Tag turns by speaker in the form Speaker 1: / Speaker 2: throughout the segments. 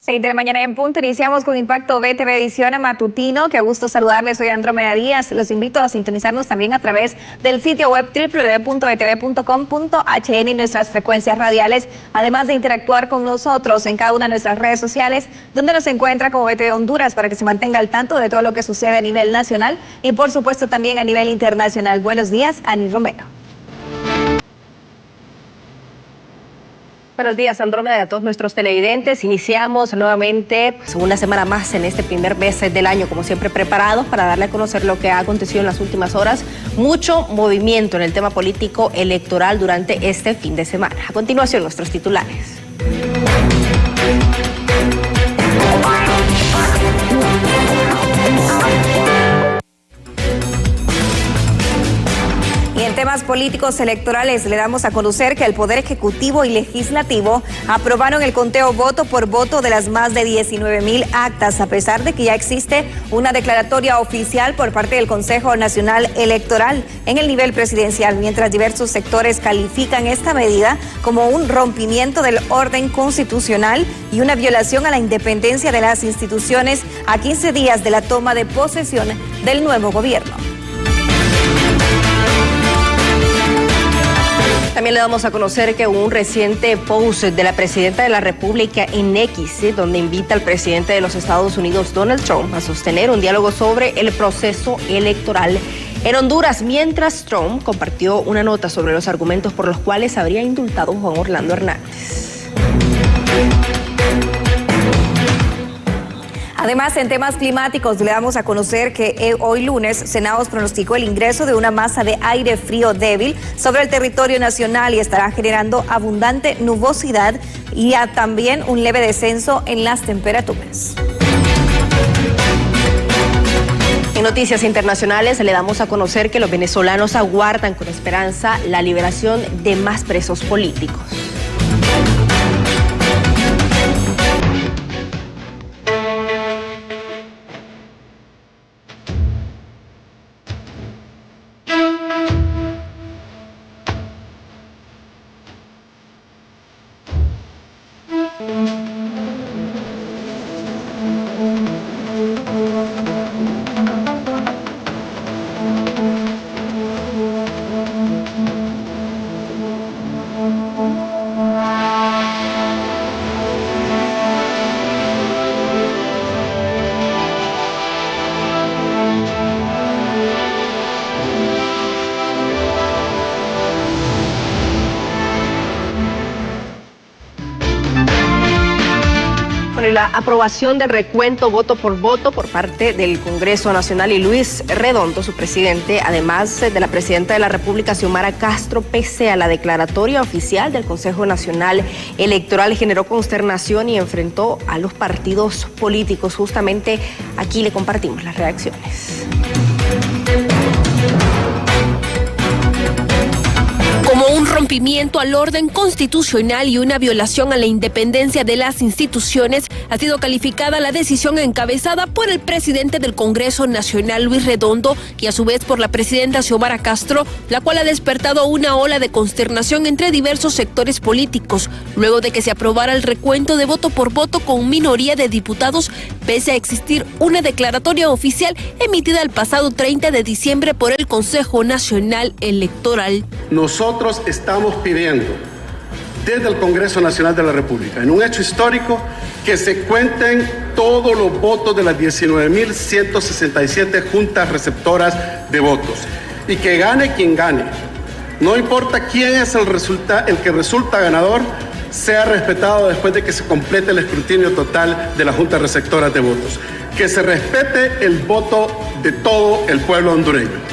Speaker 1: 6 de la mañana en punto, iniciamos con Impacto BTV Edición Matutino. Qué gusto saludarles, soy Andrómeda Díaz. Los invito a sintonizarnos también a través del sitio web www.btv.com.hn y nuestras frecuencias radiales, además de interactuar con nosotros en cada una de nuestras redes sociales, donde nos encuentra como BTV Honduras, para que se mantenga al tanto de todo lo que sucede a nivel nacional y por supuesto también a nivel internacional. Buenos días, Ani Romero.
Speaker 2: Buenos días, Andrómeda, y a todos nuestros televidentes. Iniciamos nuevamente una semana más en este primer mes del año, como siempre preparados para darle a conocer lo que ha acontecido en las últimas horas. Mucho movimiento en el tema político electoral durante este fin de semana. A continuación, nuestros titulares.
Speaker 1: En temas políticos electorales le damos a conocer que el Poder Ejecutivo y Legislativo aprobaron el conteo voto por voto de las más de 19,000 actas, a pesar de que ya existe una declaratoria oficial por parte del Consejo Nacional Electoral en el nivel presidencial, mientras diversos sectores califican esta medida como un rompimiento del orden constitucional y una violación a la independencia de las instituciones a 15 días de la toma de posesión del nuevo gobierno.
Speaker 2: También le damos a conocer que hubo un reciente post de la presidenta de la República en X, donde invita al presidente de los Estados Unidos, Donald Trump, a sostener un diálogo sobre el proceso electoral en Honduras, mientras Trump compartió una nota sobre los argumentos por los cuales habría indultado Juan Orlando Hernández.
Speaker 1: Además, en temas climáticos, le damos a conocer que hoy lunes, Senados pronosticó el ingreso de una masa de aire frío débil sobre el territorio nacional y estará generando abundante nubosidad y también un leve descenso en las temperaturas.
Speaker 2: En noticias internacionales le damos a conocer que los venezolanos aguardan con esperanza la liberación de más presos políticos. La aprobación del recuento voto por voto por parte del Congreso Nacional y Luis Redondo, su presidente, además de la presidenta de la República, Xiomara Castro, pese a la declaratoria oficial del Consejo Nacional Electoral, generó consternación y enfrentó a los partidos políticos. Justamente aquí le compartimos las reacciones.
Speaker 3: Como un rompimiento al orden constitucional y una violación a la independencia de las instituciones, ha sido calificada la decisión encabezada por el presidente del Congreso Nacional, Luis Redondo, y a su vez por la presidenta Xiomara Castro, la cual ha despertado una ola de consternación entre diversos sectores políticos, luego de que se aprobara el recuento de voto por voto con minoría de diputados, pese a existir una declaratoria oficial emitida el pasado 30 de diciembre por el Consejo Nacional Electoral.
Speaker 4: Nosotros estamos pidiendo desde el Congreso Nacional de la República, en un hecho histórico, que se cuenten todos los votos de las 19.167 juntas receptoras de votos y que gane quien gane. No importa quién es el que resulta ganador, sea respetado después de que se complete el escrutinio total de las juntas receptoras de votos. Que se respete el voto de todo el pueblo hondureño.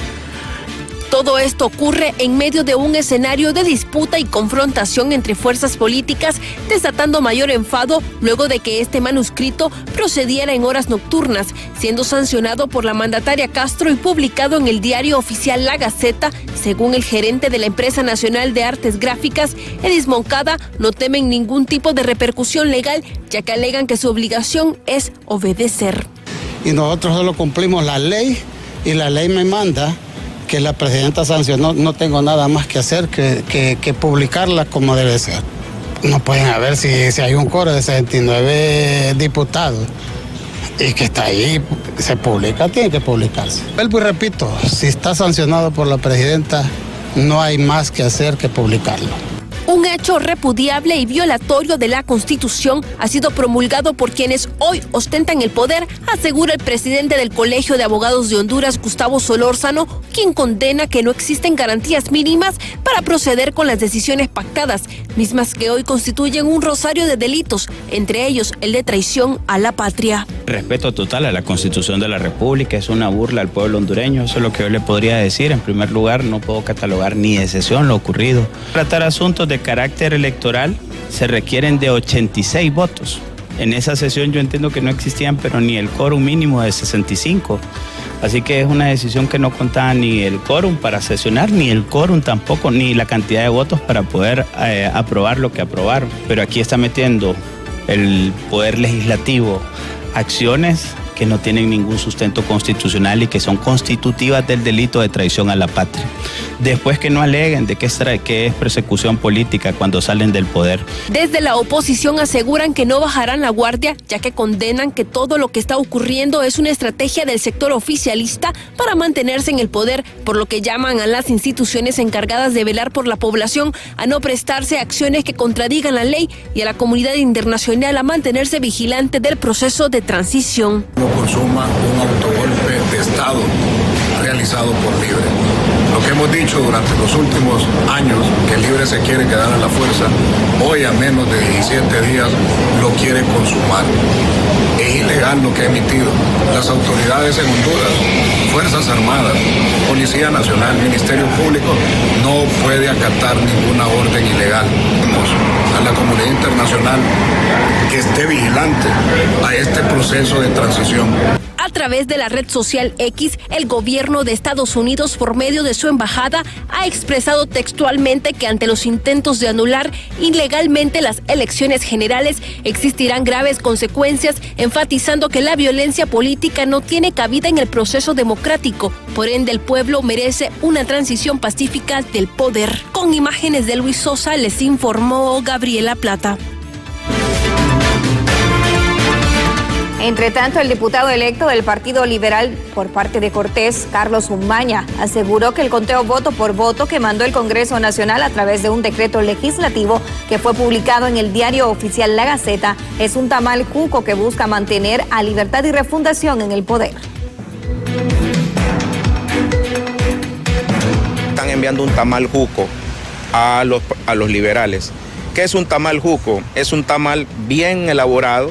Speaker 3: Todo esto ocurre en medio de un escenario de disputa y confrontación entre fuerzas políticas, desatando mayor enfado luego de que este manuscrito procediera en horas nocturnas, siendo sancionado por la mandataria Castro y publicado en el diario oficial La Gaceta. Según el gerente de la Empresa Nacional de Artes Gráficas, Edis Moncada, no temen ningún tipo de repercusión legal, ya que alegan que su obligación es obedecer.
Speaker 5: Y nosotros solo cumplimos la ley y la ley me manda que la presidenta sancionó. No tengo nada más que hacer que publicarla como debe ser. No pueden haber si hay un coro de 69 diputados y que está ahí, se publica, tiene que publicarse. Vuelvo y repito, si está sancionado por la presidenta, no hay más que hacer que publicarlo.
Speaker 3: Un hecho repudiable y violatorio de la Constitución ha sido promulgado por quienes hoy ostentan el poder, asegura el presidente del Colegio de Abogados de Honduras, Gustavo Solórzano, quien condena que no existen garantías mínimas para proceder con las decisiones pactadas, mismas que hoy constituyen un rosario de delitos, entre ellos el de traición a la patria.
Speaker 6: Respeto total a la Constitución de la República, es una burla al pueblo hondureño, eso es lo que yo le podría decir. En primer lugar, no puedo catalogar ni de sesión lo ocurrido. Tratar asuntos de carácter electoral se requieren de 86 votos. En esa sesión yo entiendo que no existían, pero ni el quórum mínimo de 65. Así que es una decisión que no contaba ni el quórum para sesionar, ni el quórum tampoco, ni la cantidad de votos para poder aprobar lo que aprobaron. Pero aquí está metiendo el Poder Legislativo acciones que no tienen ningún sustento constitucional y que son constitutivas del delito de traición a la patria. Después que no aleguen de que es persecución política cuando salen del poder.
Speaker 3: Desde la oposición aseguran que no bajarán la guardia, ya que condenan que todo lo que está ocurriendo es una estrategia del sector oficialista para mantenerse en el poder, por lo que llaman a las instituciones encargadas de velar por la población a no prestarse a acciones que contradigan la ley y a la comunidad internacional a mantenerse vigilante del proceso de transición.
Speaker 7: Consuma un autogolpe de Estado realizado por Libre. Lo que hemos dicho durante los últimos años, que Libre se quiere quedar a la fuerza, hoy a menos de 17 días lo quiere consumar. Es ilegal lo que ha emitido las autoridades en Honduras, Fuerzas Armadas, Policía Nacional, Ministerio Público, no puede acatar ninguna orden ilegal. A la comunidad internacional que esté vigilante a este proceso de transición.
Speaker 3: A través de la red social X, el gobierno de Estados Unidos, por medio de su embajada, ha expresado textualmente que ante los intentos de anular ilegalmente las elecciones generales existirán graves consecuencias, enfatizando que la violencia política no tiene cabida en el proceso democrático. Por ende, el pueblo merece una transición pacífica del poder. Con imágenes de Luis Sosa, les informó Gabriela Plata.
Speaker 1: Entre tanto, el diputado electo del Partido Liberal por parte de Cortés, Carlos Umaña, aseguró que el conteo voto por voto que mandó el Congreso Nacional a través de un decreto legislativo que fue publicado en el diario oficial La Gaceta es un tamal cuco que busca mantener a Libertad y Refundación en el poder.
Speaker 8: Están enviando un tamal juco a los liberales. ¿Qué es un tamal juco? Es un tamal bien elaborado,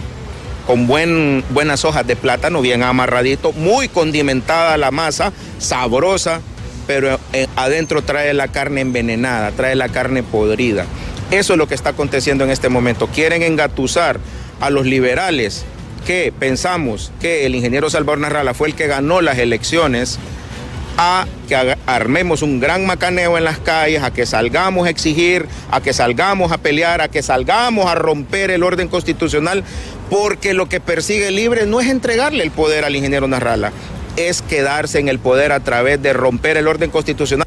Speaker 8: con buenas hojas de plátano, bien amarradito, muy condimentada la masa, sabrosa, pero adentro trae la carne envenenada, trae la carne podrida. Eso es lo que está aconteciendo en este momento. Quieren engatusar a los liberales, que pensamos que el ingeniero Salvador Narrala fue el que ganó las elecciones, a que armemos un gran macaneo en las calles, a que salgamos a exigir, a que salgamos a pelear, a que salgamos a romper el orden constitucional, porque lo que persigue Libre no es entregarle el poder al ingeniero Narrala, es quedarse en el poder a través de romper el orden constitucional.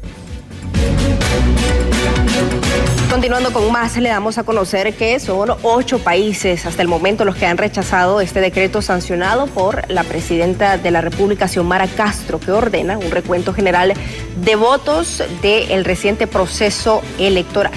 Speaker 2: Continuando con más, le damos a conocer que son 8 países hasta el momento los que han rechazado este decreto sancionado por la presidenta de la República, Xiomara Castro, que ordena un recuento general de votos del reciente proceso electoral.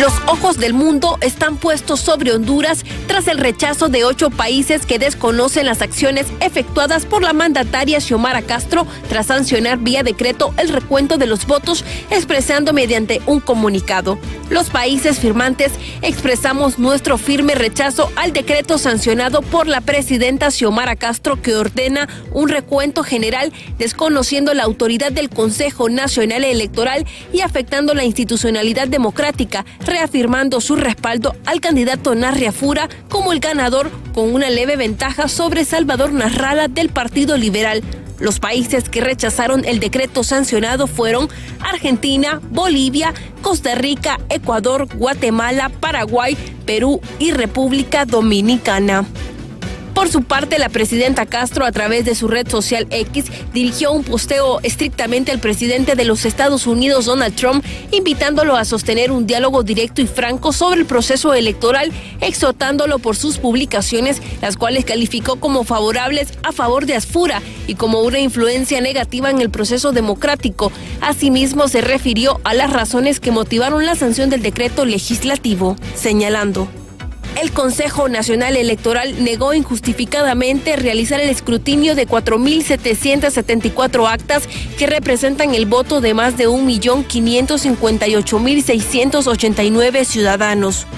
Speaker 3: Los ojos del mundo están puestos sobre Honduras tras el rechazo de 8 países que desconocen las acciones efectuadas por la mandataria Xiomara Castro tras sancionar vía decreto el recuento de los votos, expresando mediante un comunicado. Los países firmantes expresamos nuestro firme rechazo al decreto sancionado por la presidenta Xiomara Castro que ordena un recuento general desconociendo la autoridad del Consejo Nacional Electoral y afectando la institucionalidad democrática, reafirmando su respaldo al candidato Narria Fura como el ganador con una leve ventaja sobre Salvador Narrala del Partido Liberal. Los países que rechazaron el decreto sancionado fueron Argentina, Bolivia, Costa Rica, Ecuador, Guatemala, Paraguay, Perú y República Dominicana. Por su parte, la presidenta Castro, a través de su red social X, dirigió un posteo estrictamente al presidente de los Estados Unidos, Donald Trump, invitándolo a sostener un diálogo directo y franco sobre el proceso electoral, exhortándolo por sus publicaciones, las cuales calificó como favorables a favor de Asfura y como una influencia negativa en el proceso democrático. Asimismo, se refirió a las razones que motivaron la sanción del decreto legislativo, señalando: el Consejo Nacional Electoral negó injustificadamente realizar el escrutinio de 4.774 actas que representan el voto de más de 1.558.689 ciudadanos.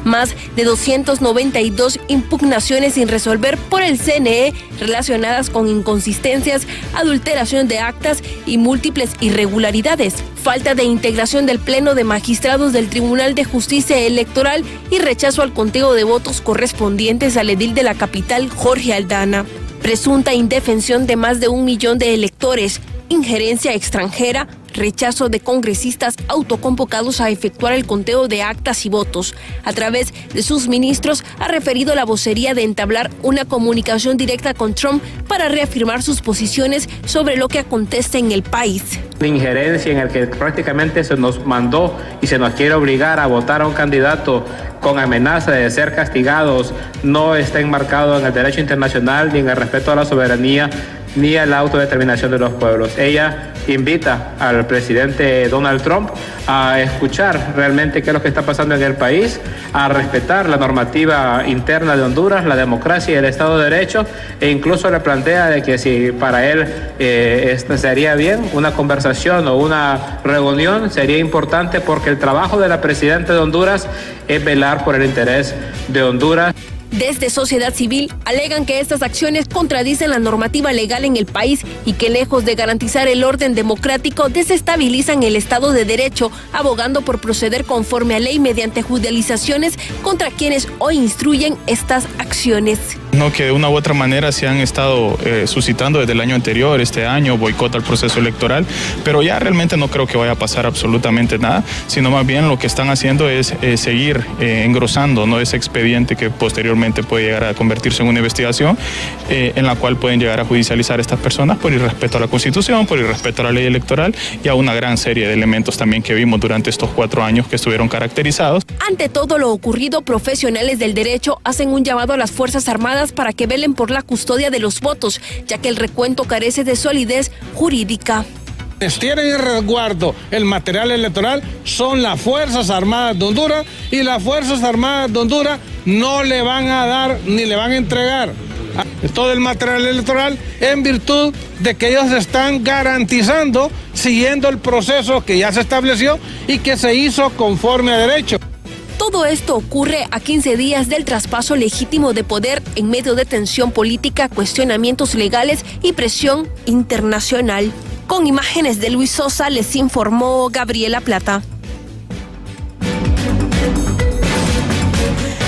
Speaker 3: Más de 292 impugnaciones sin resolver por el CNE relacionadas con inconsistencias, adulteración de actas y múltiples irregularidades, falta de integración del Pleno de Magistrados del Tribunal de Justicia Electoral y rechazo al conteo de votos correspondientes al edil de la capital, Jorge Aldana, presunta indefensión de más de 1 millón de electores, injerencia extranjera, rechazo de congresistas autoconvocados a efectuar el conteo de actas y votos. A través de sus ministros ha referido la vocería de entablar una comunicación directa con Trump para reafirmar sus posiciones sobre lo que acontece en el país.
Speaker 9: La injerencia en el que prácticamente se nos mandó y se nos quiere obligar a votar a un candidato con amenaza de ser castigados no está enmarcado en el derecho internacional ni en el respeto a la soberanía ni a la autodeterminación de los pueblos. Ella invita al presidente Donald Trump a escuchar realmente qué es lo que está pasando en el país, a respetar la normativa interna de Honduras, la democracia y el Estado de Derecho, e incluso le plantea de que si para él sería bien una conversación o una reunión, sería importante porque el trabajo de la presidenta de Honduras es velar por el interés de Honduras.
Speaker 3: Desde sociedad civil alegan que estas acciones contradicen la normativa legal en el país y que lejos de garantizar el orden democrático desestabilizan el Estado de Derecho, abogando por proceder conforme a ley mediante judicializaciones contra quienes hoy instruyen estas acciones.
Speaker 10: No, que de una u otra manera se han estado suscitando desde el año anterior, este año, boicot al proceso electoral, pero ya realmente no creo que vaya a pasar absolutamente nada, sino más bien lo que están haciendo es seguir engrosando, ¿no?, ese expediente que posteriormente puede llegar a convertirse en una investigación en la cual pueden llegar a judicializar a estas personas por irrespeto a la Constitución, por irrespeto a la ley electoral y a una gran serie de elementos también que vimos durante estos 4 años que estuvieron caracterizados.
Speaker 3: Ante todo lo ocurrido, profesionales del derecho hacen un llamado a las Fuerzas Armadas para que velen por la custodia de los votos, ya que el recuento carece de solidez jurídica.
Speaker 11: Quienes tienen en resguardo el material electoral son las Fuerzas Armadas de Honduras, y las Fuerzas Armadas de Honduras no le van a dar ni le van a entregar todo el material electoral en virtud de que ellos están garantizando, siguiendo el proceso que ya se estableció y que se hizo conforme a derecho.
Speaker 3: Todo esto ocurre a 15 días del traspaso legítimo de poder en medio de tensión política, cuestionamientos legales y presión internacional. Con imágenes de Luis Sosa, les informó Gabriela Plata.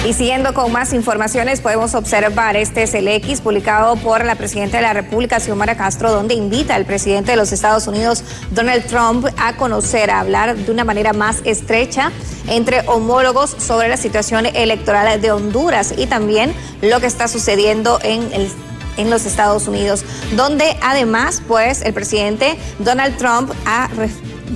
Speaker 1: Y siguiendo con más informaciones, podemos observar este es el X publicado por la presidenta de la República, Xiomara Castro, donde invita al presidente de los Estados Unidos, Donald Trump, a conocer, a hablar de una manera más estrecha entre homólogos sobre la situación electoral de Honduras y también lo que está sucediendo en los Estados Unidos, donde además, pues, el presidente Donald Trump ha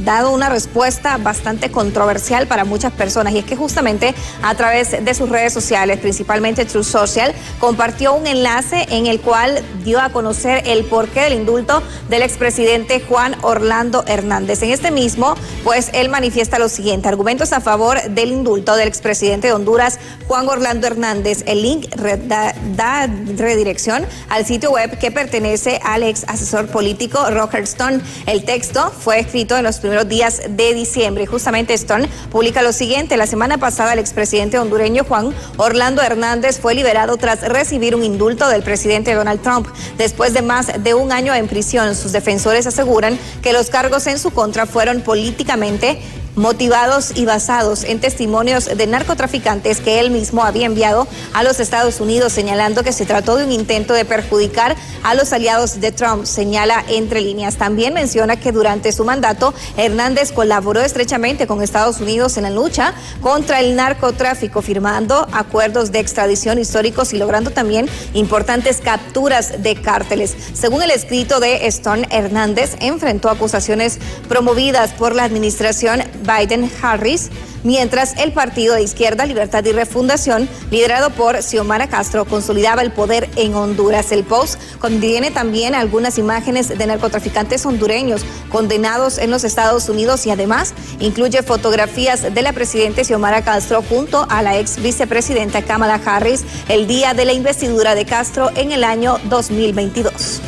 Speaker 1: dado una respuesta bastante controversial para muchas personas, y es que justamente a través de sus redes sociales, principalmente Truth Social, compartió un enlace en el cual dio a conocer el porqué del indulto del expresidente Juan Orlando Hernández. En este mismo, pues, él manifiesta lo siguiente: argumentos a favor del indulto del expresidente de Honduras, Juan Orlando Hernández. El link da redirección al sitio web que pertenece al ex asesor político Roger Stone. El texto fue escrito en los primeros días de diciembre. Justamente Stone publica lo siguiente: la semana pasada el expresidente hondureño Juan Orlando Hernández fue liberado tras recibir un indulto del presidente Donald Trump. Después de más de 1 año en prisión, sus defensores aseguran que los cargos en su contra fueron políticamente motivados y basados en testimonios de narcotraficantes que él mismo había enviado a los Estados Unidos, señalando que se trató de un intento de perjudicar a los aliados de Trump, señala entre líneas. También menciona que durante su mandato, Hernández colaboró estrechamente con Estados Unidos en la lucha contra el narcotráfico, firmando acuerdos de extradición históricos y logrando también importantes capturas de cárteles. Según el escrito de Stone, Hernández enfrentó acusaciones promovidas por la administración Biden-Harris, mientras el partido de izquierda Libertad y Refundación, liderado por Xiomara Castro, consolidaba el poder en Honduras. El Post contiene también algunas imágenes de narcotraficantes hondureños condenados en los Estados Unidos y además incluye fotografías de la presidenta Xiomara Castro junto a la ex vicepresidenta Kamala Harris el día de la investidura de Castro en el año 2022.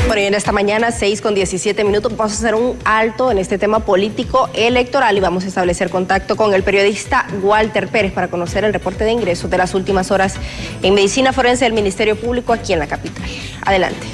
Speaker 2: Bueno, y en esta mañana, 6:17, vamos a hacer un alto en este tema político electoral y vamos a establecer contacto con el periodista Walter Pérez para conocer el reporte de ingresos de las últimas horas en medicina forense del Ministerio Público aquí en la capital. Adelante.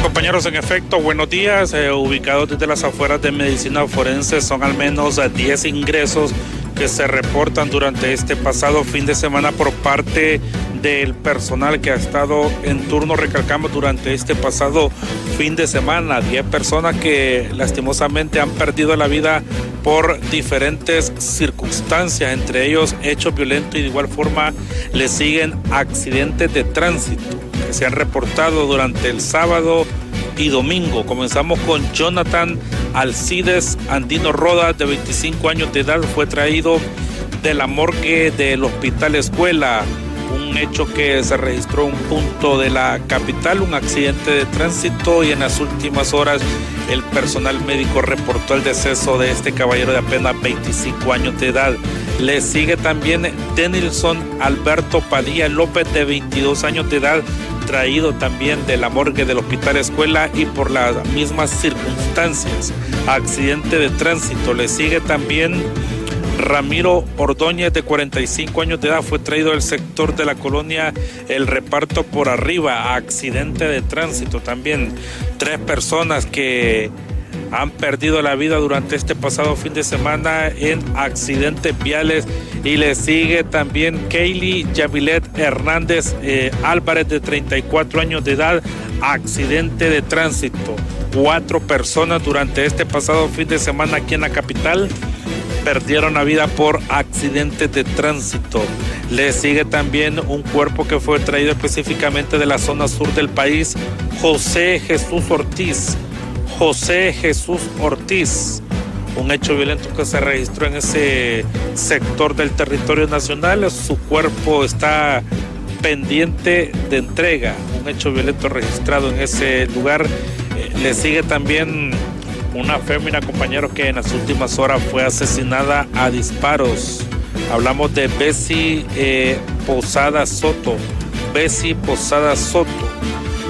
Speaker 12: Compañeros, en efecto, buenos días. Ubicados desde las afueras de medicina forense, son al menos 10 ingresos que se reportan durante este pasado fin de semana por parte del personal que ha estado en turno, recalcamos, durante este pasado fin de semana. 10 personas que lastimosamente han perdido la vida por diferentes circunstancias, entre ellos hechos violentos, y de igual forma le siguen accidentes de tránsito que se han reportado durante el sábado y domingo. Comenzamos con Jonathan Alcides Andino Rodas, de 25 años de edad, fue traído de la morgue del Hospital Escuela. Un hecho que se registró en un punto de la capital, un accidente de tránsito, y en las últimas horas el personal médico reportó el deceso de este caballero de apenas 25 años de edad. Le sigue también Denilson Alberto Padilla López, de 22 años de edad, traído también de la morgue del Hospital Escuela y por las mismas circunstancias, accidente de tránsito. Le sigue también Ramiro Ordóñez, de 45 años de edad, fue traído del sector de la colonia El Reparto por Arriba, accidente de tránsito también. 3 personas que han perdido la vida durante este pasado fin de semana en accidentes viales. Y le sigue también Kaylee Yamilet Hernández Álvarez, de 34 años de edad, accidente de tránsito. 4 personas durante este pasado fin de semana aquí en la capital perdieron la vida por accidentes de tránsito. Le sigue también un cuerpo que fue traído específicamente de la zona sur del país, José Jesús Ortiz, un hecho violento que se registró en ese sector del territorio nacional. Su cuerpo está pendiente de entrega, un hecho violento registrado en ese lugar. Le sigue también una fémina, compañeros, que en las últimas horas fue asesinada a disparos. Hablamos de Bessie Posada Soto.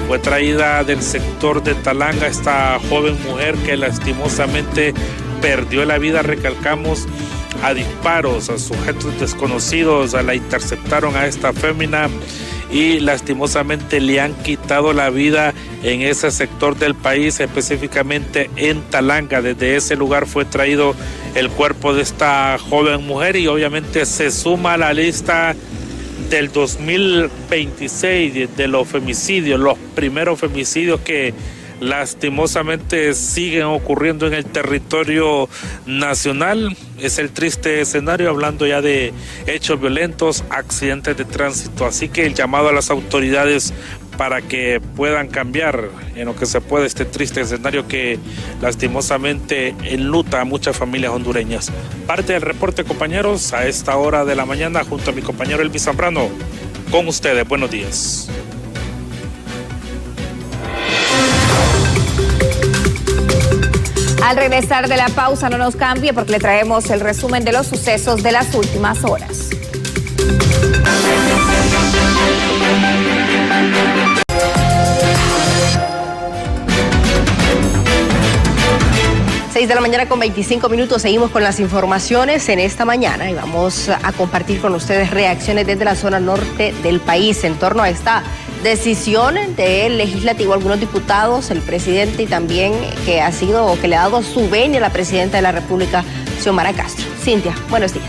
Speaker 12: Fue traída del sector de Talanga esta joven mujer que lastimosamente perdió la vida, recalcamos, a disparos. A sujetos desconocidos la interceptaron a esta fémina y lastimosamente le han quitado la vida en ese sector del país, específicamente en Talanga. Desde ese lugar fue traído el cuerpo de esta joven mujer y obviamente se suma a la lista del 2026 de los femicidios, los primeros femicidios que lastimosamente siguen ocurriendo en el territorio nacional. Es el triste escenario, hablando ya de hechos violentos, accidentes de tránsito. Así que el llamado a las autoridades para que puedan cambiar en lo que se puede este triste escenario que lastimosamente enluta a muchas familias hondureñas. Parte del reporte, compañeros, a esta hora de la mañana, junto a mi compañero Elvis Zambrano. Con ustedes, buenos días.
Speaker 1: Al regresar de la pausa, no nos cambie porque le traemos el resumen de los sucesos de las últimas horas.
Speaker 2: 6:25 a.m. Seguimos con las informaciones en esta mañana y vamos a compartir con ustedes reacciones desde la zona norte del país en torno a esta decisión del legislativo. Algunos diputados, el presidente y también que ha sido o que le ha dado su venia a la presidenta de la República, Xiomara Castro. Cintia, buenos días.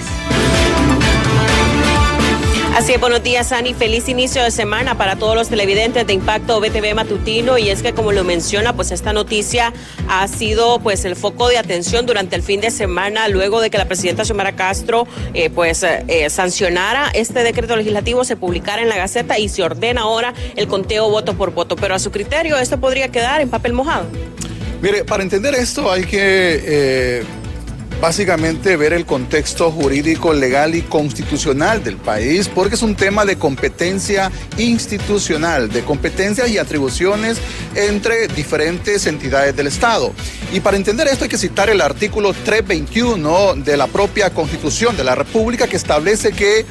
Speaker 13: Así es, buenos días, Ani. Feliz inicio de semana para todos los televidentes de Impacto BTV Matutino. Y es que, como lo menciona, pues esta noticia ha sido pues el foco de atención durante el fin de semana, luego de que la presidenta Xiomara Castro sancionara este decreto legislativo, se publicara en la Gaceta y se ordena ahora el conteo voto por voto. Pero a su criterio, ¿esto podría quedar en papel mojado?
Speaker 14: Mire, para entender esto hay que básicamente ver el contexto jurídico, legal y constitucional del país, porque es un tema de competencia institucional, de competencias y atribuciones entre diferentes entidades del Estado. Y para entender esto hay que citar el artículo 321 de la propia Constitución de la República, que establece que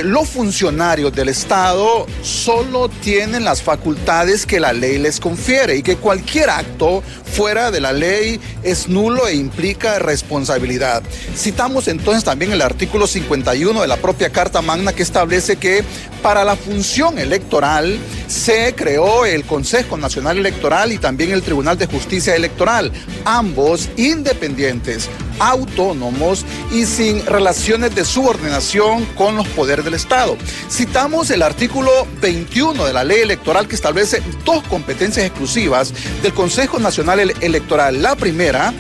Speaker 14: los funcionarios del Estado solo tienen las facultades que la ley les confiere y que cualquier acto fuera de la ley es nulo e implica responsabilidad. Citamos entonces también el artículo 51 de la propia Carta Magna, que establece que para la función electoral se creó el Consejo Nacional Electoral y también el Tribunal de Justicia Electoral, ambos independientes, autónomos y sin relaciones de subordinación con los poderes del Estado. Citamos el artículo 21 de la ley electoral, que establece dos competencias exclusivas del Consejo Nacional Electoral. La primera,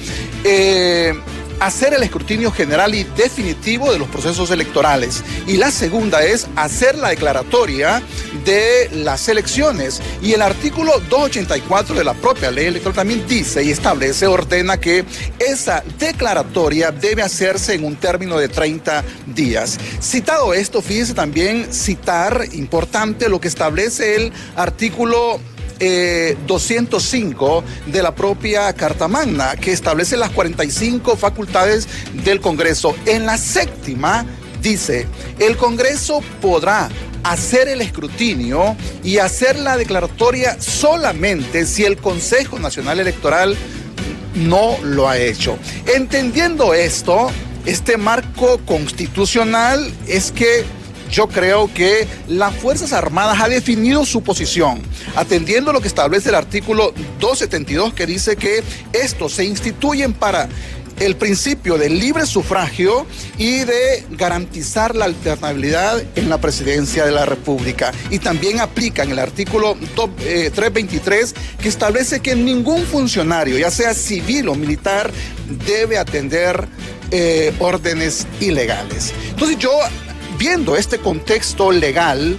Speaker 14: hacer el escrutinio general y definitivo de los procesos electorales. Y la segunda es hacer la declaratoria de las elecciones. Y el artículo 284 de la propia ley electoral también dice y establece, ordena que esa declaratoria debe hacerse en un término de 30 días. Citado esto, fíjese también citar, importante, lo que establece el artículo 205 de la propia Carta Magna, que establece las 45 facultades del Congreso. En la séptima dice: el Congreso podrá hacer el escrutinio y hacer la declaratoria solamente si el Consejo Nacional Electoral no lo ha hecho. Entendiendo esto, este marco constitucional, es que yo creo que las Fuerzas Armadas ha definido su posición, atendiendo lo que establece el artículo 272, que dice que estos se instituyen para el principio del libre sufragio y de garantizar la alternabilidad en la presidencia de la República. Y también aplican el artículo 323, que establece que ningún funcionario, ya sea civil o militar, debe atender órdenes ilegales. Entonces yo, viendo este contexto legal,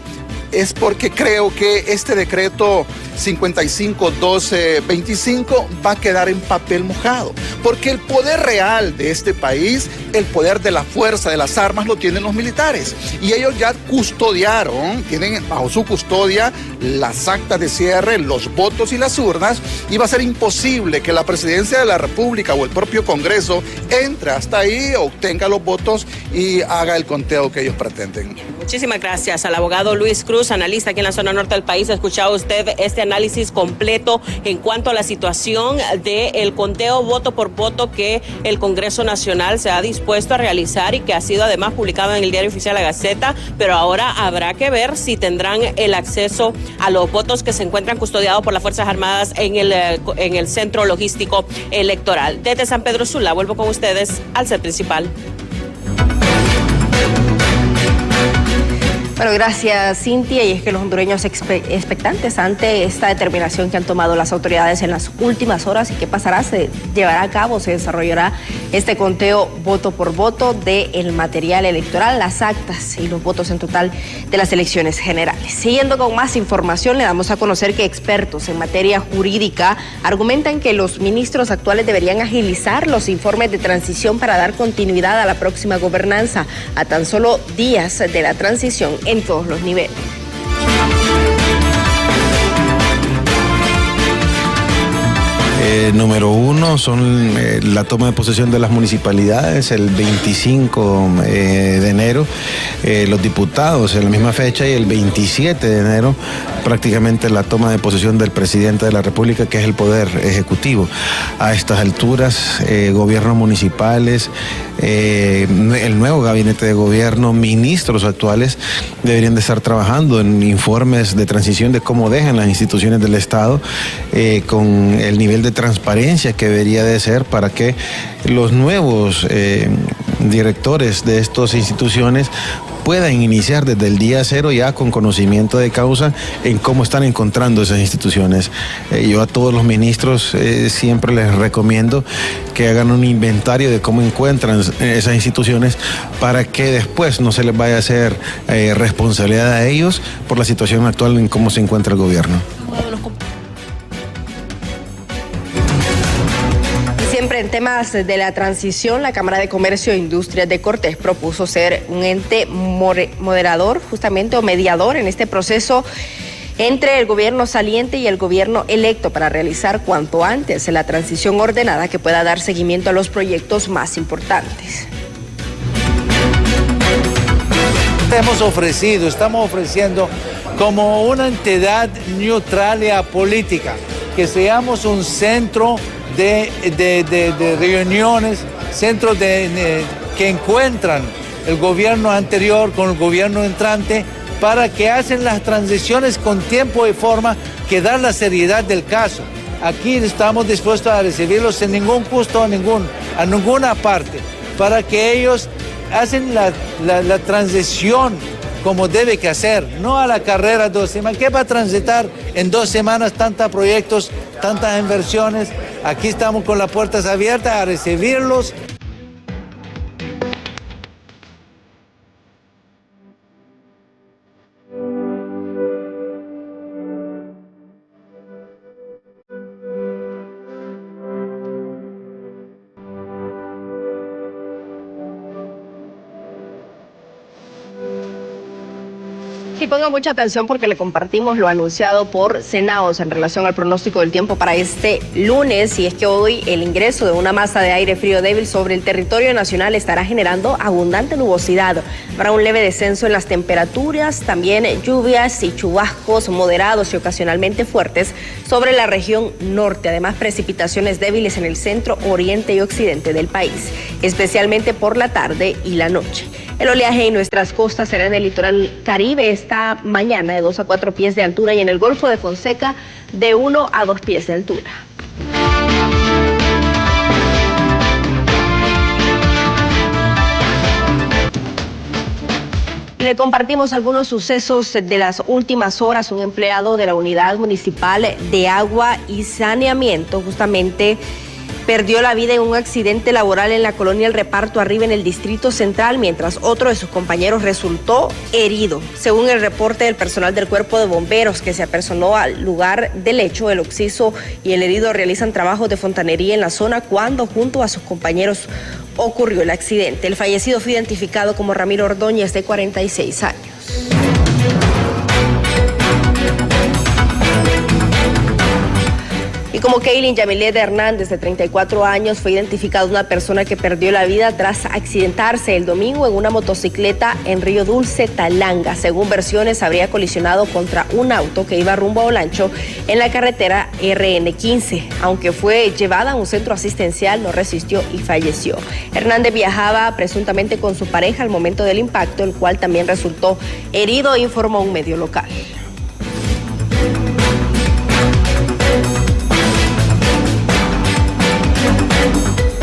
Speaker 14: es porque creo que este decreto 55-12-25 va a quedar en papel mojado, porque el poder real de este país, el poder de la fuerza, de las armas, lo tienen los militares, y ellos ya custodiaron, tienen bajo su custodia las actas de cierre, los votos y las urnas, y va a ser imposible que la presidencia de la República o el propio Congreso entre hasta ahí, obtenga los votos y haga el conteo que ellos pretenden.
Speaker 13: Muchísimas gracias al abogado Luis Cruz, analista aquí en la zona norte del país. Ha escuchado usted este análisis completo en cuanto a la situación del conteo voto por voto que el Congreso Nacional se ha dispuesto a realizar y que ha sido además publicado en el Diario Oficial La Gaceta, pero ahora habrá que ver si tendrán el acceso a los votos que se encuentran custodiados por las Fuerzas Armadas en el centro logístico electoral. Desde San Pedro Sula, vuelvo con ustedes al set principal.
Speaker 2: Bueno, gracias, Cintia. Y es que los hondureños expectantes ante esta determinación que han tomado las autoridades en las últimas horas y qué pasará, se llevará a cabo, se desarrollará este conteo voto por voto del material electoral, las actas y los votos en total de las elecciones generales. Siguiendo con más información, le damos a conocer que expertos en materia jurídica argumentan que los ministros actuales deberían agilizar los informes de transición para dar continuidad a la próxima gobernanza a tan solo días de la transición en todos los niveles.
Speaker 15: Número uno son la toma de posesión de las municipalidades el 25 de enero, los diputados en la misma fecha, y el 27 de enero prácticamente la toma de posesión del presidente de la República, que es el poder ejecutivo. A estas alturas, gobiernos municipales, el nuevo gabinete de gobierno, ministros actuales deberían de estar trabajando en informes de transición de cómo dejan las instituciones del Estado, con el nivel de transparencia que debería de ser para que los nuevos directores de estas instituciones puedan iniciar desde el día cero ya con conocimiento de causa en cómo están encontrando esas instituciones. Yo a todos los ministros siempre les recomiendo que hagan un inventario de cómo encuentran esas instituciones para que después no se les vaya a hacer responsabilidad a ellos por la situación actual en cómo se encuentra el gobierno.
Speaker 2: Siempre en temas de la transición, la Cámara de Comercio e Industrias de Cortés propuso ser un ente moderador, justamente, o mediador en este proceso entre el gobierno saliente y el gobierno electo para realizar cuanto antes la transición ordenada que pueda dar seguimiento a los proyectos más importantes.
Speaker 16: Estamos ofreciendo como una entidad neutral y apolítica, que seamos un centro de reuniones, centros que encuentran el gobierno anterior con el gobierno entrante para que hacen las transiciones con tiempo y forma que dan la seriedad del caso. Aquí estamos dispuestos a recibirlos sin ningún costo a ninguna parte, para que ellos hacen la transición como debe que hacer, no a la carrera 2 semanas. ¿Qué va a transitar en 2 semanas tantos proyectos, tantas inversiones? Aquí estamos con las puertas abiertas a recibirlos.
Speaker 2: Sí, ponga mucha atención porque le compartimos lo anunciado por Senaos en relación al pronóstico del tiempo para este lunes, y es que hoy el ingreso de una masa de aire frío débil sobre el territorio nacional estará generando abundante nubosidad. Habrá un leve descenso en las temperaturas, también lluvias y chubascos moderados y ocasionalmente fuertes sobre la región norte, además precipitaciones débiles en el centro, oriente y occidente del país, especialmente por la tarde y la noche. El oleaje en nuestras costas será en el litoral caribe esta mañana de 2 a 4 pies de altura y en el Golfo de Fonseca de 1 a 2 pies de altura. Le compartimos algunos sucesos de las últimas horas. Un empleado de la Unidad Municipal de Agua y Saneamiento justamente perdió la vida en un accidente laboral en la colonia El Reparto Arriba en el Distrito Central, mientras otro de sus compañeros resultó herido. Según el reporte del personal del Cuerpo de Bomberos que se apersonó al lugar del hecho, el occiso y el herido realizan trabajos de fontanería en la zona cuando junto a sus compañeros ocurrió el accidente. El fallecido fue identificado como Ramiro Ordóñez, de 46 años. Y como Keilin Yamilet Hernández, de 34 años, fue identificada una persona que perdió la vida tras accidentarse el domingo en una motocicleta en Río Dulce, Talanga. Según versiones, habría colisionado contra un auto que iba rumbo a Olancho en la carretera RN15. Aunque fue llevada a un centro asistencial, no resistió y falleció. Hernández viajaba presuntamente con su pareja al momento del impacto, el cual también resultó herido, informó un medio local.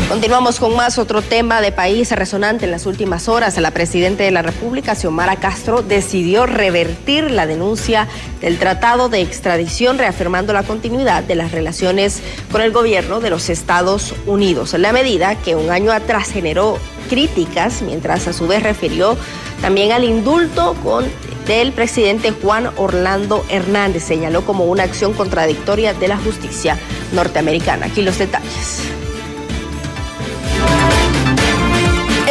Speaker 2: Continuamos con más. Otro tema de país resonante en las últimas horas. La presidenta de la República, Xiomara Castro, decidió revertir la denuncia del tratado de extradición, reafirmando la continuidad de las relaciones con el gobierno de los Estados Unidos. La medida, que un año atrás generó críticas, mientras a su vez refirió también al indulto del presidente Juan Orlando Hernández, señaló como una acción contradictoria de la justicia norteamericana. Aquí los detalles.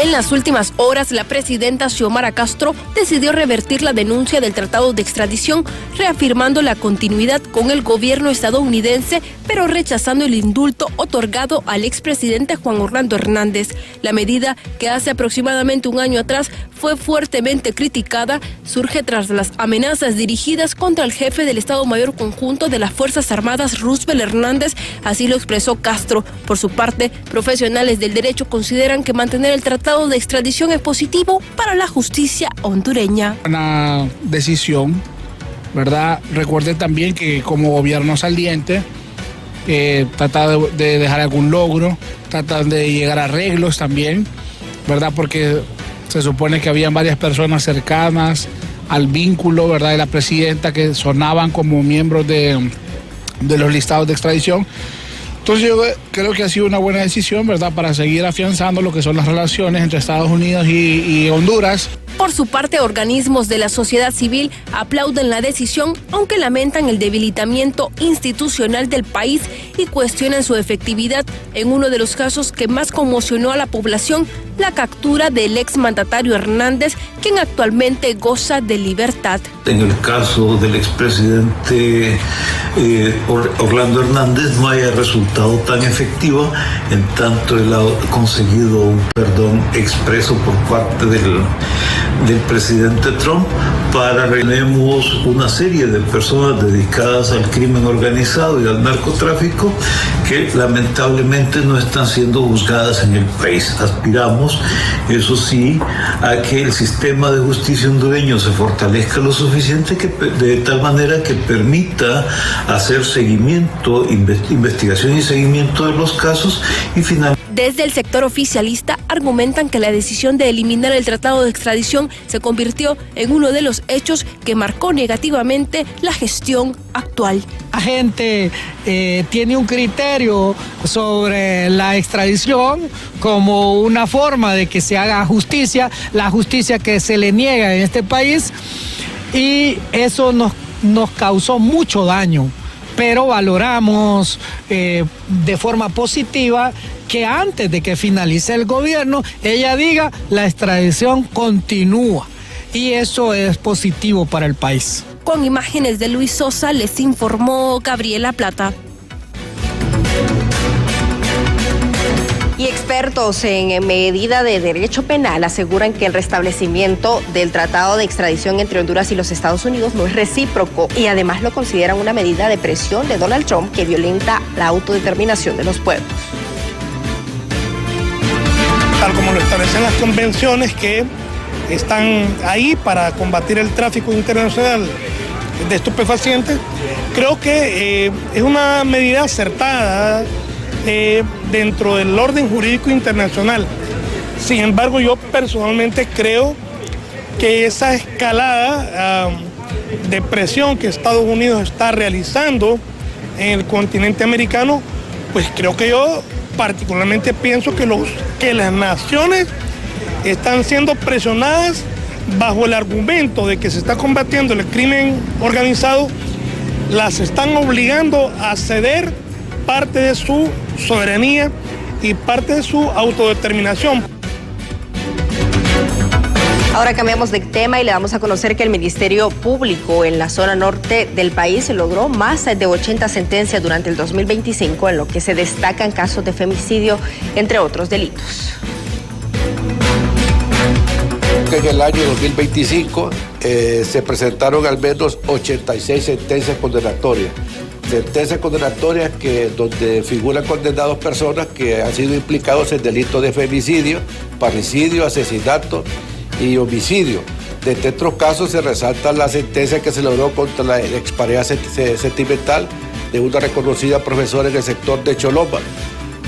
Speaker 3: En las últimas horas, la presidenta Xiomara Castro decidió revertir la denuncia del tratado de extradición, reafirmando la continuidad con el gobierno estadounidense, pero rechazando el indulto otorgado al expresidente Juan Orlando Hernández. La medida, que hace aproximadamente un año atrás fue fuertemente criticada, surge tras las amenazas dirigidas contra el jefe del Estado Mayor Conjunto de las Fuerzas Armadas, Roosevelt Hernández. Así lo expresó Castro. Por su parte, profesionales del derecho consideran que mantener el tratado de extradición es positivo para la justicia hondureña.
Speaker 11: Una decisión, ¿verdad? Recuerde también que como gobierno saliente trata de dejar algún logro, trata de llegar a arreglos también, ¿verdad? Porque se supone que habían varias personas cercanas al vínculo, ¿verdad?, de la presidenta que sonaban como miembros de los listados de extradición. Entonces yo creo que ha sido una buena decisión, ¿verdad?, para seguir afianzando lo que son las relaciones entre Estados Unidos y Honduras.
Speaker 3: Por su parte, organismos de la sociedad civil aplauden la decisión, aunque lamentan el debilitamiento institucional del país y cuestionan su efectividad en uno de los casos que más conmocionó a la población, la captura del exmandatario Hernández, quien actualmente goza de libertad.
Speaker 17: En el caso del expresidente Orlando Hernández no haya resultado tan efectiva, en tanto él ha conseguido un perdón expreso por parte del presidente Trump. Tenemos una serie de personas dedicadas al crimen organizado y al narcotráfico que lamentablemente no están siendo juzgadas en el país. Aspiramos, eso sí, a que el sistema de justicia hondureño se fortalezca lo suficiente de tal manera que permita hacer seguimiento, investigación y seguimiento de los casos y finalmente.
Speaker 3: Desde el sector oficialista argumentan que la decisión de eliminar el tratado de extradición se convirtió en uno de los hechos que marcó negativamente la gestión actual.
Speaker 18: La gente tiene un criterio sobre la extradición como una forma de que se haga justicia, la justicia que se le niega en este país, y eso nos causó mucho daño. Pero valoramos de forma positiva que antes de que finalice el gobierno, ella diga la extradición continúa. Y eso es positivo para el país.
Speaker 3: Con imágenes de Luis Sosa, les informó Gabriela Plata.
Speaker 2: Y expertos en medida de derecho penal aseguran que el restablecimiento del tratado de extradición entre Honduras y los Estados Unidos no es recíproco y además lo consideran una medida de presión de Donald Trump que violenta la autodeterminación de los pueblos.
Speaker 19: Tal como lo establecen las convenciones que están ahí para combatir el tráfico internacional de estupefacientes, creo que es una medida acertada dentro del orden jurídico internacional. Sin embargo, yo personalmente creo que esa escalada de presión que Estados Unidos está realizando en el continente americano, pues creo que yo particularmente pienso que las naciones están siendo presionadas bajo el argumento de que se está combatiendo el crimen organizado, las están obligando a ceder parte de su soberanía y parte de su autodeterminación.
Speaker 2: Ahora cambiamos de tema y le damos a conocer que el Ministerio Público en la zona norte del país logró más de 80 sentencias durante el 2025, en lo que se destacan casos de femicidio, entre otros delitos.
Speaker 20: En el año 2025 se presentaron al menos 86 sentencias condenatorias. Sentencias condenatorias donde figuran condenados personas que han sido implicados en delitos de femicidio, parricidio, asesinato y homicidio. De estos casos se resalta la sentencia que se logró contra la expareja sentimental de una reconocida profesora en el sector de Choloma.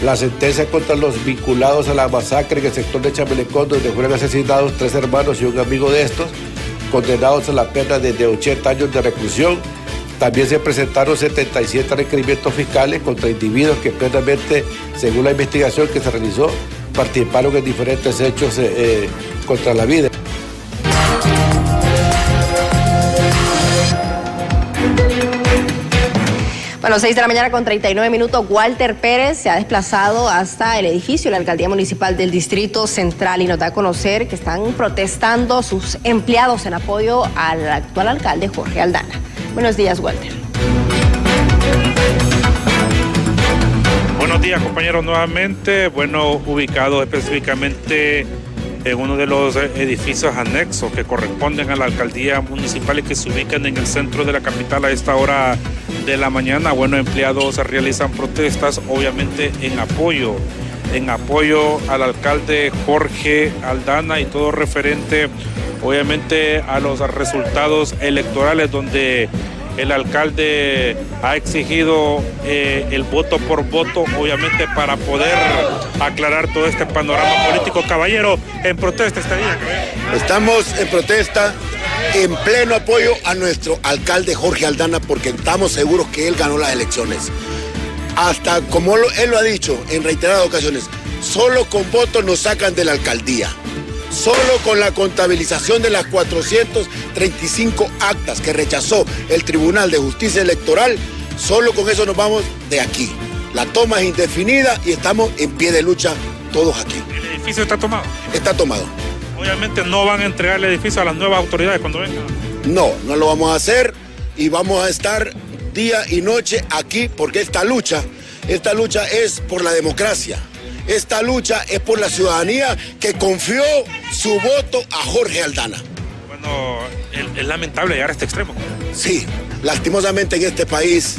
Speaker 20: La sentencia contra los vinculados a la masacre en el sector de Chamelecón, donde fueron asesinados 3 hermanos y un amigo de estos, condenados a la pena de 80 años de reclusión. También se presentaron 77 requerimientos fiscales contra individuos que plenamente, según la investigación que se realizó, participaron en diferentes hechos contra la vida.
Speaker 2: Bueno, Bueno, 6:39 a.m. Walter Pérez se ha desplazado hasta el edificio de la Alcaldía Municipal del Distrito Central y nos da a conocer que están protestando sus empleados en apoyo al actual alcalde Jorge Aldana. Buenos días, Walter.
Speaker 12: Buenos días, compañeros, nuevamente. Bueno, ubicado específicamente en uno de los edificios anexos que corresponden a la alcaldía municipal y que se ubican en el centro de la capital a esta hora de la mañana. Bueno, empleados realizan protestas, obviamente en apoyo al alcalde Jorge Aldana y todo referente, obviamente, a los resultados electorales donde el alcalde ha exigido el voto por voto, obviamente, para poder aclarar todo este panorama político. Caballero, en protesta este día.
Speaker 21: Estamos en protesta, en pleno apoyo a nuestro alcalde Jorge Aldana, porque estamos seguros que él ganó las elecciones. Hasta como él lo ha dicho en reiteradas ocasiones, solo con votos nos sacan de la alcaldía. Solo con la contabilización de las 435 actas que rechazó el Tribunal de Justicia Electoral, solo con eso nos vamos de aquí. La toma es indefinida y estamos en pie de lucha todos aquí.
Speaker 12: ¿El edificio está tomado?
Speaker 21: Está tomado.
Speaker 12: Obviamente no van a entregar el edificio a las nuevas autoridades cuando vengan.
Speaker 21: No lo vamos a hacer y vamos a estar día y noche aquí porque esta lucha es por la democracia. Esta lucha es por la ciudadanía que confió su voto a Jorge Aldana.
Speaker 12: Bueno, es lamentable llegar a este extremo.
Speaker 21: Sí, lastimosamente en este país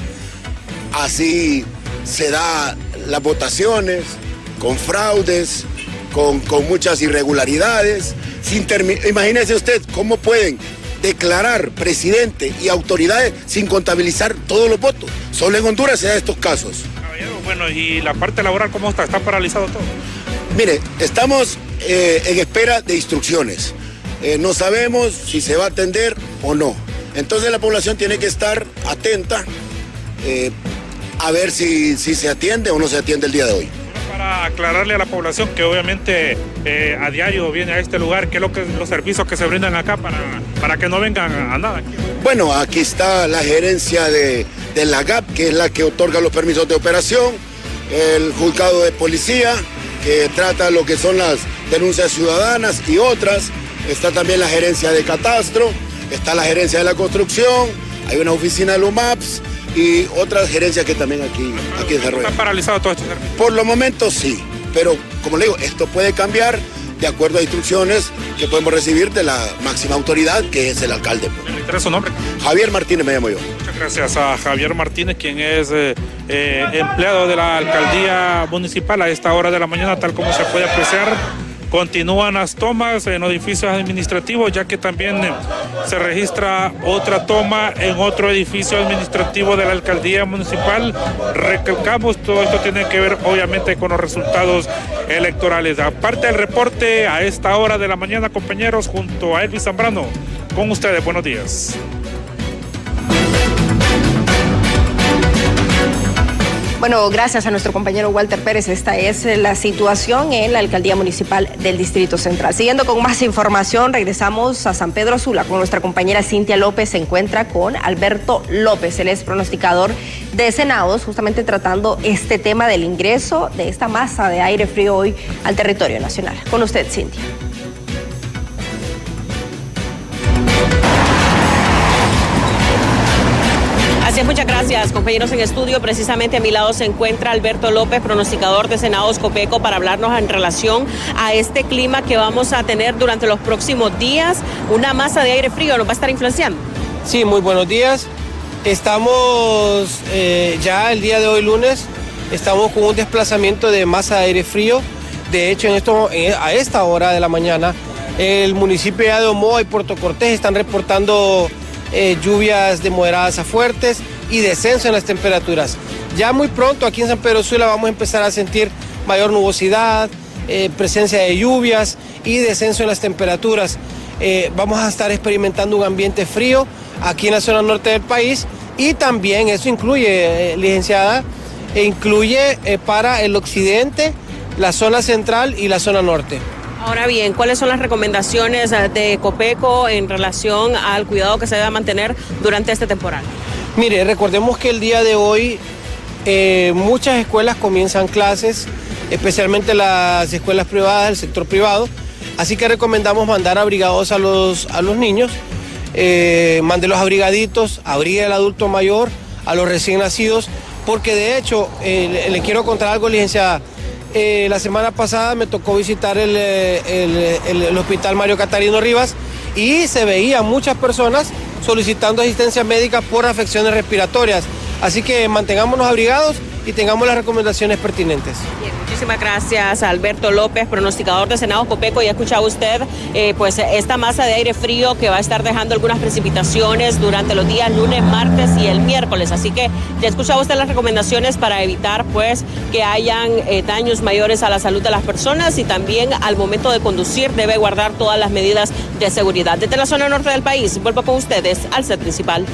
Speaker 21: así se da las votaciones, con fraudes, con muchas irregularidades. Imagínese usted cómo pueden declarar presidente y autoridades sin contabilizar todos los votos. Solo en Honduras se da estos casos.
Speaker 12: Bueno, ¿y la parte laboral cómo está? ¿Está paralizado todo?
Speaker 21: Mire, estamos en espera de instrucciones. No sabemos si se va a atender o no. Entonces la población tiene que estar atenta a ver si se atiende o no se atiende el día de hoy.
Speaker 12: Para aclararle a la población que obviamente a diario viene a este lugar, ¿qué es los servicios que se brindan acá para que no vengan a nada?
Speaker 21: Bueno, aquí está la gerencia de la GAP, que es la que otorga los permisos de operación, el juzgado de policía, que trata lo que son las denuncias ciudadanas y otras. Está también la gerencia de catastro, está la gerencia de la construcción, hay una oficina de LUMAPS y otras gerencias que también aquí desarrollan.
Speaker 12: ¿Está paralizado todo este servicio?
Speaker 21: Por los momentos sí, pero como le digo, esto puede cambiar de acuerdo a instrucciones que podemos recibir de la máxima autoridad, que es el alcalde.
Speaker 12: ¿Me reitera su nombre?
Speaker 21: Javier Martínez me llamo yo.
Speaker 12: Muchas gracias a Javier Martínez, quien es empleado de la alcaldía municipal a esta hora de la mañana, tal como se puede apreciar. Continúan las tomas en edificios administrativos, ya que también se registra otra toma en otro edificio administrativo de la alcaldía municipal. Recalcamos, todo esto tiene que ver obviamente con los resultados electorales. Aparte del reporte a esta hora de la mañana, compañeros, junto a Elvis Zambrano, con ustedes, buenos días.
Speaker 2: Bueno, gracias a nuestro compañero Walter Pérez. Esta es la situación en la Alcaldía Municipal del Distrito Central. Siguiendo con más información, regresamos a San Pedro Sula con nuestra compañera Cintia López. Se encuentra con Alberto López, él es pronosticador de Senados, justamente tratando este tema del ingreso de esta masa de aire frío hoy al territorio nacional. Con usted, Cintia.
Speaker 13: Así es, muchas gracias, compañeros en estudio. Precisamente a mi lado se encuentra Alberto López, pronosticador de Senados Copeco, para hablarnos en relación a este clima que vamos a tener durante los próximos días. Una masa de aire frío nos va a estar influenciando.
Speaker 22: Sí, muy buenos días. Estamos ya el día de hoy lunes, estamos con un desplazamiento de masa de aire frío. De hecho, a esta hora de la mañana, el municipio de Omoa y Puerto Cortés están reportando lluvias de moderadas a fuertes y descenso en las temperaturas. Ya muy pronto aquí en San Pedro Sula vamos a empezar a sentir mayor nubosidad, presencia de lluvias y descenso en las temperaturas. Vamos a estar experimentando un ambiente frío aquí en la zona norte del país y también eso incluye, licenciada, incluye para el occidente, la zona central y la zona norte.
Speaker 13: Ahora bien, ¿cuáles son las recomendaciones de Copeco en relación al cuidado que se debe mantener durante este temporal?
Speaker 22: Mire, recordemos que el día de hoy muchas escuelas comienzan clases, especialmente las escuelas privadas, el sector privado, así que recomendamos mandar abrigados a los niños, mándelos abrigaditos, abrigue al adulto mayor, a los recién nacidos, porque de hecho, le quiero contar algo, licenciada. La semana pasada me tocó visitar el hospital Mario Catarino Rivas y se veían muchas personas solicitando asistencia médica por afecciones respiratorias. Así que mantengámonos abrigados y tengamos las recomendaciones pertinentes.
Speaker 13: Bien, muchísimas gracias a Alberto López, pronosticador de Senado Copeco. Ya escuchado usted, pues esta masa de aire frío que va a estar dejando algunas precipitaciones durante los días lunes, martes y el miércoles. Así que ya escuchado usted las recomendaciones para evitar pues que hayan daños mayores a la salud de las personas, y también al momento de conducir debe guardar todas las medidas de seguridad. Desde la zona norte del país, vuelvo con ustedes al set principal.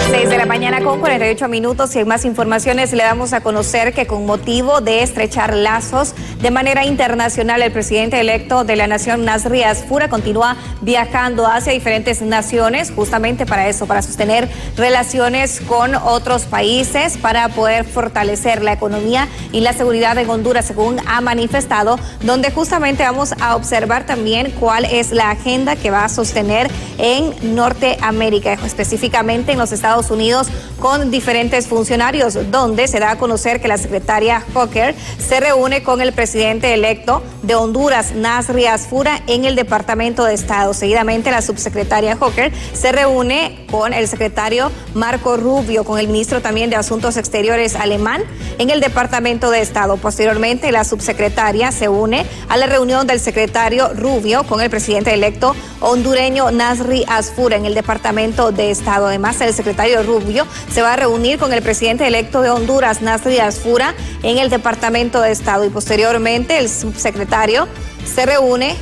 Speaker 1: 6 de la mañana con 48 minutos, y en más informaciones le damos a conocer que con motivo de estrechar lazos de manera internacional, el presidente electo de la nación, Nasri Asfura, continúa viajando hacia diferentes naciones justamente para eso, para sostener relaciones con otros países, para poder fortalecer la economía y la seguridad en Honduras, según ha manifestado, donde justamente vamos a observar también cuál es la agenda que va a sostener en Norteamérica, específicamente en los Estados Unidos, con diferentes funcionarios, donde se da a conocer que la secretaria Hooker se reúne con el presidente electo de Honduras, Nasri Asfura, en el Departamento de Estado. Seguidamente, la subsecretaria Hooker se reúne con el secretario Marco Rubio, con el ministro también de Asuntos Exteriores alemán, en el Departamento de Estado. Posteriormente, la subsecretaria se une a la reunión del secretario Rubio con el presidente electo hondureño Nasri Asfura en el Departamento de Estado. Además, el secretario Rubio se va a reunir con el presidente electo de Honduras, Nasri Asfura, en el Departamento de Estado, y posteriormente el subsecretario se une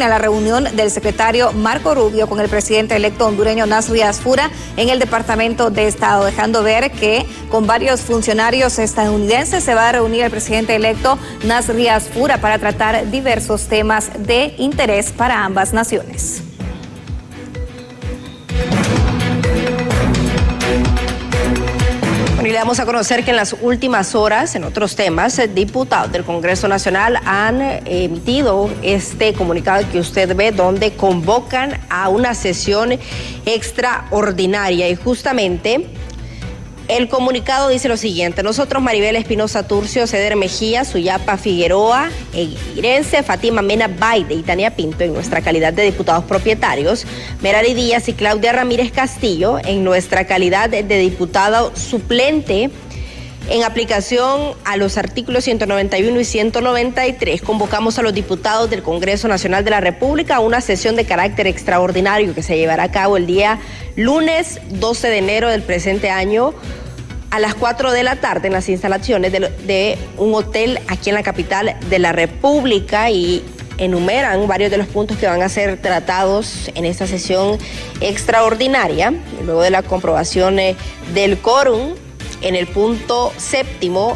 Speaker 1: a la reunión del secretario Marco Rubio con el presidente electo hondureño Nasri Asfura en el Departamento de Estado, dejando ver que con varios funcionarios estadounidenses se va a reunir el presidente electo Nasri Asfura para tratar diversos temas de interés para ambas naciones.
Speaker 2: Y le damos a conocer que en las últimas horas, en otros temas, diputados del Congreso Nacional han emitido este comunicado que usted ve, donde convocan a una sesión extraordinaria. Y justamente el comunicado dice lo siguiente: nosotros, Maribel Espinosa Turcio, Ceder Mejía, Suyapa Figueroa, Irense, Fátima Mena Baide y Tania Pinto, en nuestra calidad de diputados propietarios, Merari Díaz y Claudia Ramírez Castillo, en nuestra calidad de diputado suplente, en aplicación a los artículos 191 y 193, convocamos a los diputados del Congreso Nacional de la República a una sesión de carácter extraordinario que se llevará a cabo el día lunes 12 de enero del presente año a las 4 de la tarde en las instalaciones de un hotel aquí en la capital de la República, y enumeran varios de los puntos que van a ser tratados en esta sesión extraordinaria. Luego de la comprobación del quórum, en el punto 7º,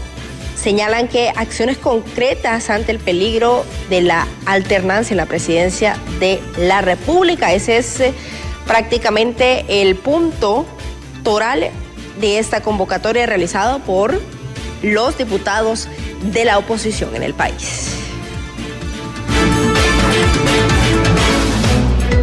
Speaker 2: señalan que acciones concretas ante el peligro de la alternancia en la presidencia de la República. Ese es prácticamente el punto toral de esta convocatoria realizada por los diputados de la oposición en el país.